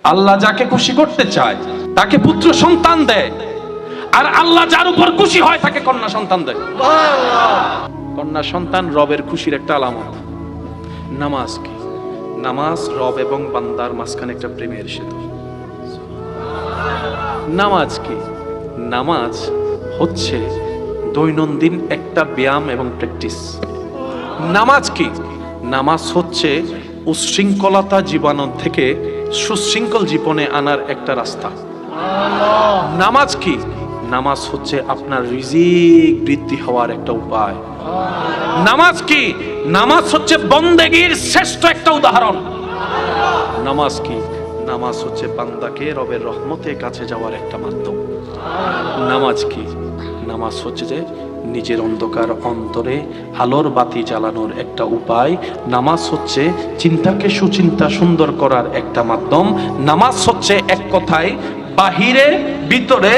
আল্লাহ যাকে খুশি করতে চায় তাকে পুত্র সন্তান দেয়, আর আল্লাহ যার উপর খুশি হয় তাকে কন্যা সন্তান দেয়। কন্যা সন্তান রবের খুশির একটা আলামত। নামাজ কি? নামাজ রব এবং বান্দার মাঝখানে একটা প্রেমের সেতু। নামাজ কি? নামাজ হচ্ছে দৈনন্দিন একটা ব্যায়াম এবং প্র্যাকটিস। নামাজ কি? নামাজ হচ্ছে উশৃঙ্খলতা জীবন থেকে সুশৃঙ্খল জীবনে আনার একটা রাস্তা। নামাজ কি? নামাজ হচ্ছে আপনার রিজিক বৃদ্ধি হওয়ার একটা উপায়। নামাজ কি? নামাজ হচ্ছে বন্দেগীর শ্রেষ্ঠ একটা উদাহরণ। নামাজ কি? নামাজ হচ্ছে বান্দাকে রবের রহমতের কাছে যাওয়ার একটা মাধ্যম। নামাজ কি? নামাজ হচ্ছে যে নিজের অন্ধকার অন্তরে আলোর বাতি জ্বালানোর একটা উপায়। নামাজ হচ্ছে চিন্তাকে সুচিন্তা সুন্দর করার একটা মাধ্যম। নামাজ হচ্ছে এক কথায় বাহিরে ভিতরে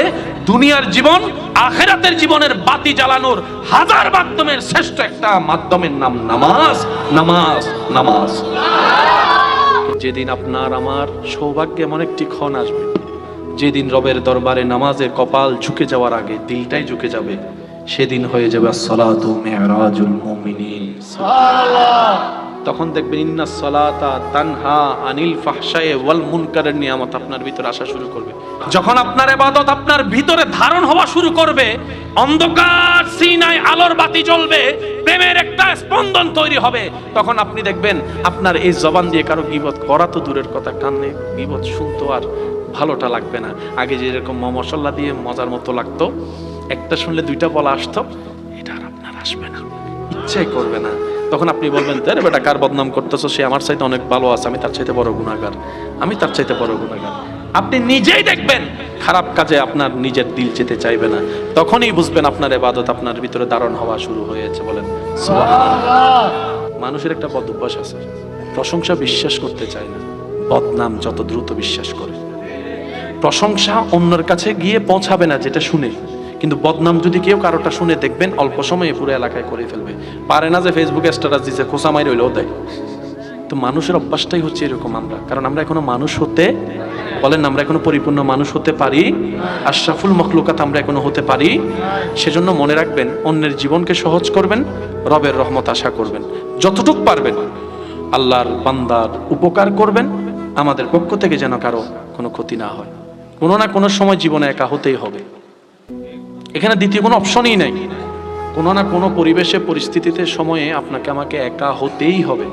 দুনিয়ার জীবন আখিরাতের জীবনের বাতি জ্বালানোর হাজার মাধ্যমের শ্রেষ্ঠ একটা মাধ্যমের নাম নামাজ। নামাজ নামাজ। যেদিন আপনার আমার সৌভাগ্য এমন একটি ক্ষণ আসবে, যেদিন রবের দরবারে নামাজের কপাল ঝুঁকে যাওয়ার আগে দিলটাই ঝুঁকে যাবে, সেদিন হয়ে যাবে আসসালাতু মিরাজুল মুমিনিন। তখন দেখবেন ইন্নাস সালাতা তানহা আনিল ফাহশাই ওয়াল মুনকারের নিয়ামত আপনার ভিতরে আসা শুরু করবে। যখন আপনার ইবাদত আপনার ভিতরে ধারণ হওয়া শুরু করবে, অন্ধকার সিনায় আলোর বাতি জ্বলবে, প্রেমের একটা স্পন্দন তৈরি হবে, তখন আপনি দেখবেন আপনার এই জবান দিয়ে কারো গীবত করা তো দূরের কথা, কানে গীবত শুনতো আর ভালোটা লাগবে না। আগে যেরকম মশলা দিয়ে মজার মতো লাগতো, একটা শুনলে দুইটা বলা আসতো, এটা আর আপনার আসবে না, ইচ্ছাই করবে না। তখন আপনি বলবেন, আরে বেটা কার বদনাম করতেছো, সে আমার চাইতে অনেক ভালো আছে, আমি তার চাইতে বড় গুনাহগার, আমি তার চাইতে বড় গুনাহগার। আপনি নিজেই দেখবেন খারাপ কাজে আপনার নিজের দিল যেতে চাইবে না। তখনই বুঝবেন আপনার ইবাদত আপনার ভিতরে ধারণ হওয়া শুরু হয়েছে। বলেন সুবহানাল্লাহ। মানুষের একটা বদ অভ্যাস আছে, প্রশংসা বিশ্বাস করতে চায় না, বদনাম যত দ্রুত বিশ্বাস করে। প্রশংসা অন্যের কাছে গিয়ে পৌঁছাবে না যেটা শুনে, কিন্তু বদনাম যদি কেউ কারোটা শুনে দেখবেন অল্প সময়ে পুরো এলাকায় করে ফেলবে। পারে না যে ফেসবুকে স্ট্যাটাস দিচ্ছে খোসা মাইর হইলেও দেয়। তো মানুষের অভ্যাসটাই হচ্ছে এরকম। কারণ আমরা এখনো মানুষ হতে, বলেন আমরা এখনো পরিপূর্ণ মানুষ হতে পারি, আশরাফুল মখলুকাত আমরা এখনো হতে পারি। সেজন্য মনে রাখবেন, অন্যের জীবনকে সহজ করবেন, রবের রহমত আশা করবেন, যতটুক পারবেন আল্লাহর বান্দার উপকার করবেন। আমাদের পক্ষ থেকে যেন কারো কোনো ক্ষতি না হয়। কোনো না কোনো সময় জীবনে একা হতেই হবে, এখানে দ্বিতীয় কোনো অপশনই নাই। কোনো না কোনো পরিবেশে পরিস্থিতিতে সময়ে আপনাকে আমাকে একা হতেই হবে।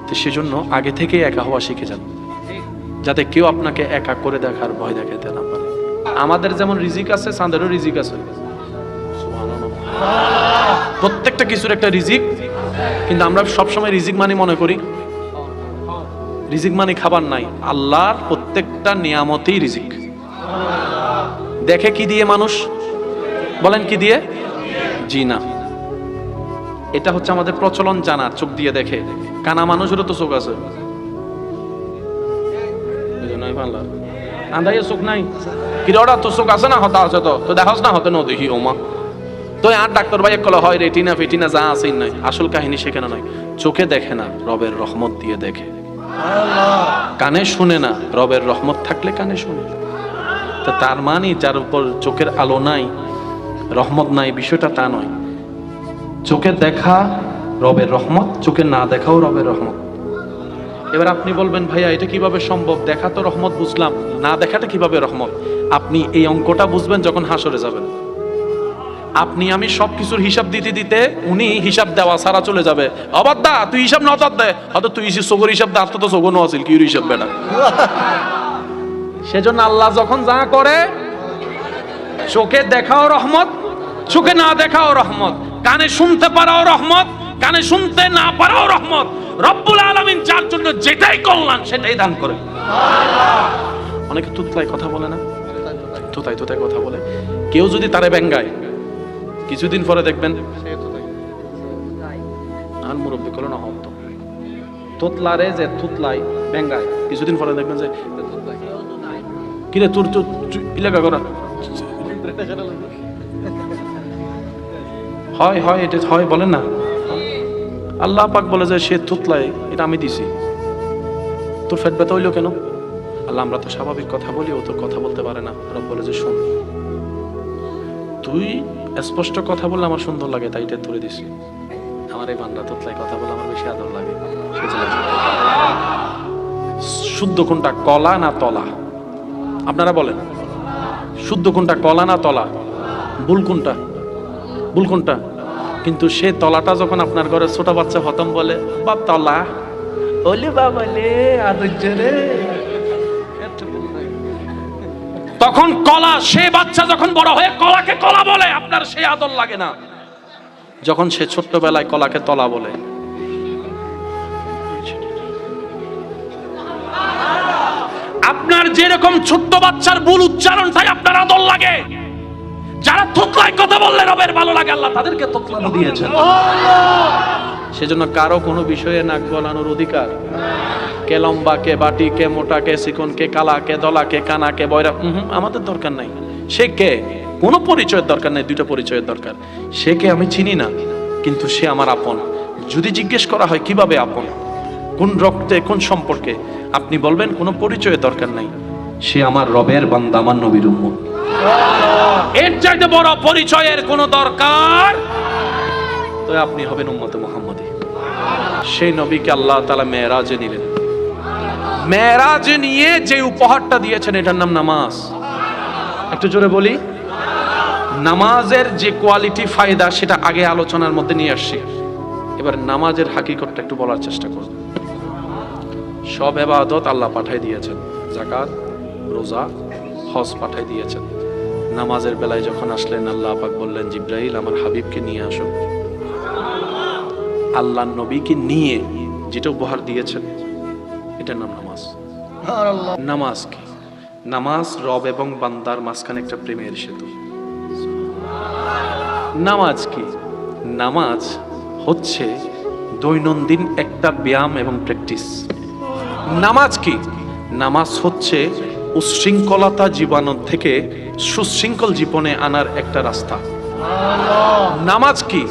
তো সেজন্য আগে থেকেই একা হওয়া শিখে যান, যাতে কেউ আপনাকে একা করে দেখার ভয় দেখাতে না পারে। আমাদের যেমন রিজিক আছে, চাঁদেরও রিজিক আছে। প্রত্যেকটা কিছুর একটা রিজিক, কিন্তু আমরা সবসময় রিজিক মানে মনে করি রিজিক মানে খাবার নাই। আল্লাহর প্রত্যেকটা নিয়ামতেই রিজিক। দেখে কি দিয়ে মানুষ? বলেন কি দিয়ে? জি না, এটা হচ্ছে আমাদের প্রচলন জানার, চোখ দিয়ে দেখে। কানা মানুষেরও তো চোখ আছে, আন্দাইয়ের চোখ নাই কি ওরা তো চোখ আছে না, হতা আছে তো দেখাস না, হতে ন দেখি ওমা তো আর ডাক্তার ভাই কল হয় রেটিনা ফেটিনা যা আছে নাই। আসল কাহিনী সেখানে নয়। চোখে দেখে না, রবের রহমত দিয়ে দেখে। কানে শুনে না, রবের রহমত থাকলে কানে শুনে। তো তার মানে যার উপর চোখের আলো নাই, রহমত নাই, বিষয়টা তা নয়। চোখের দেখা রবের রহমত, চোখে না দেখাও রবের রহমত। এবার আপনি বলবেন, ভাইয়া এটা কিভাবে সম্ভব? দেখা তো রহমত বুঝলাম, না দেখাটা কিভাবে রহমত? আপনি এই অঙ্কটা বুঝবেন যখন হাসরে যাবেন। আপনি আমি সবকিছুর হিসাব দিতে দিতে উনি হিসাব দেওয়া সারা চলে যাবে। অবাদ দা তুই হিসাব নজর দে, হয়তো তুই চোখের হিসাব দে, আর তো চোখ নো আছিল কি হিসাব বেটা। সেজন্য আল্লাহ যখন যা করে, চোখে দেখাও রহমত, চোখে না দেখাও রহমত, কানে শুনতে পারাও রহমত, কানে শুনতে না পারাও রহমত। রব্বুল আলামিন যার জন্য যেটাই কল্যাণ সেটাই দান করে। অনেকে তুতলায় কথা বলে না, তুতায় তুতায় কথা বলে। কেউ যদি তারে ব্যঙ্গায়, কিছুদিন পরে দেখবেন আর মুরব্বী করলো না হতো তোতলারে যে তুতলাই ব্যঙ্গায়, কিছুদিন পরে দেখবেন যে কিরে তোর ইলাকা করা হয় হয় এটা হয়, বলেন না। আল্লাহ পাক বলে যে সে তুতলায়, এটা আমি দিছি, তোর ফেট ব্যথা হইলো কেন? আল্লাহ আমরা তো স্বাভাবিক কথা বলি, ও তো কথা বলতে পারে না। রব বলে যে শোন, তুই স্পষ্ট কথা বললে আমার সুন্দর লাগে, তাই এটা তুলে দিস। আমার এই বান্দা তোতলাই কথা বলে আমার বেশি আদর লাগে। শুদ্ধ কোনটা, কলা না তলা? আপনারা বলেন, শুদ্ধ কোনটা, কলা না তলা? ভুল কোনটা? ভুল কোনটা? কিন্তু সে তলাটা যখন আপনার ঘরে ছোট বাচ্চা হতম বলে বা তলা, ওলে বাবালে আদর্যরে, তখন কলা, সে বাচ্চা যখন বড় হয়ে কলাকে কলা বলে, আপনার সেই আদর লাগে না যখন সে ছোট্টবেলায় কলাকে তলা বলে। আপনার যেরকম ছোট্ট বাচ্চার ভুল উচ্চারণটাই আপনার আদর লাগে। যারা তোতলায় কথা বললে রবের ভালো লাগে, আল্লাহ তাদেরকে তোতলানো দিয়েছেন। সেজন্য কারো কোনো বিষয়ে নাক গলানোর অধিকার, কে লম্বা, কে বাটি, কে মোটা, কে চিকন, কে কালা, কে দলা, কে কানা, কে বয়রা, আমাদের দরকার নাই। সে কে, কোনো পরিচয়ের দরকার নেই, দুইটা পরিচয়ের দরকার। সে কে আমি চিনি না, কিন্তু সে আমার আপন। যদি জিজ্ঞেস করা হয় কিভাবে আপন, কোন রক্তে, কোন সম্পর্কে, আপনি বলবেন কোনো পরিচয়ের দরকার নাই, সে আমার রবের বান্দা, আমার নবীর উম্মত। এর চাইতে বড় পরিচয়ের কোনো দরকার, তো আপনি হবেন উম্মতে মুহাম্মদী। সেই নবীকে আল্লাহ তাআলা মেরাজে নিলেন। মেরাজে নিয়ে যে উপহারটা দিয়েছেন, এটার নাম নামাজ। একটু জোরে বলি, নামাজের যে কোয়ালিটি, ফায়দা, সেটা আগে আলোচনার মধ্যে নিয়ে আসছি। এবার নামাজের হাকিকতটা একটু বলার চেষ্টা করব। সব ইবাদত আল্লাহ পাঠাই দিয়েছেন, যাকাত, রোজা, হজ পাঠাই দিয়েছেন। নামাজের বেলায় যখন আসলেন, আল্লাহ পাক বললেন, জিব্রাইল আমার হাবিবকে নিয়ে আসো। আল্লাহ নবীকে নিয়ে যেটা উপহার দিয়েছেন, এটার নাম নামাজ। নামাজ কি? নামাজ রব এবং বান্দার মাঝখানে একটা প্রেমের সেতু। নামাজ কি? নামাজ হচ্ছে দৈনন্দিন একটা ব্যায়াম এবং প্র্যাকটিস। নামাজ কি? নামাজ হচ্ছে উশৃঙ্খলতা জীবন থেকে সুশৃঙ্খল জীবনে আনার একটা রাস্তা। নামাজ কি?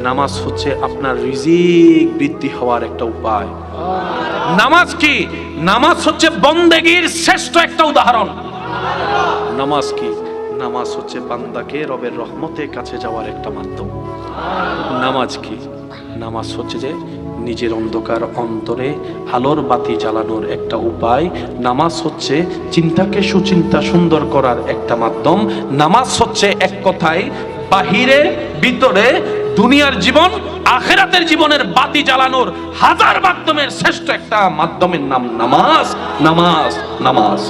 নামাজ হচ্ছে আপনার রিজিক বৃদ্ধি হওয়ার একটা উপায়। নামাজ কি? নামাজ হচ্ছে বন্দেগীর শ্রেষ্ঠ একটা উদাহরণ। নামাজ কি? নামাজ হচ্ছে বান্দাকে রবের রহমতের কাছে যাওয়ার একটা মাধ্যম। নামাজ কি? নামাজ হচ্ছে যে নিজের অন্ধকার অন্তরে আলোর বাতি জ্বালানোর একটা উপায়। নামাজ হচ্ছে চিন্তাকে সুচিন্তা সুন্দর করার একটা মাধ্যম। নামাজ হচ্ছে এক কথায় বাহিরে ভিতরে দুনিয়ার জীবন আখিরাতের জীবনের বাতি জ্বালানোর হাজার মাধ্যমের শ্রেষ্ঠ একটা মাধ্যমের নাম নামাজ। নামাজ, নামাজ।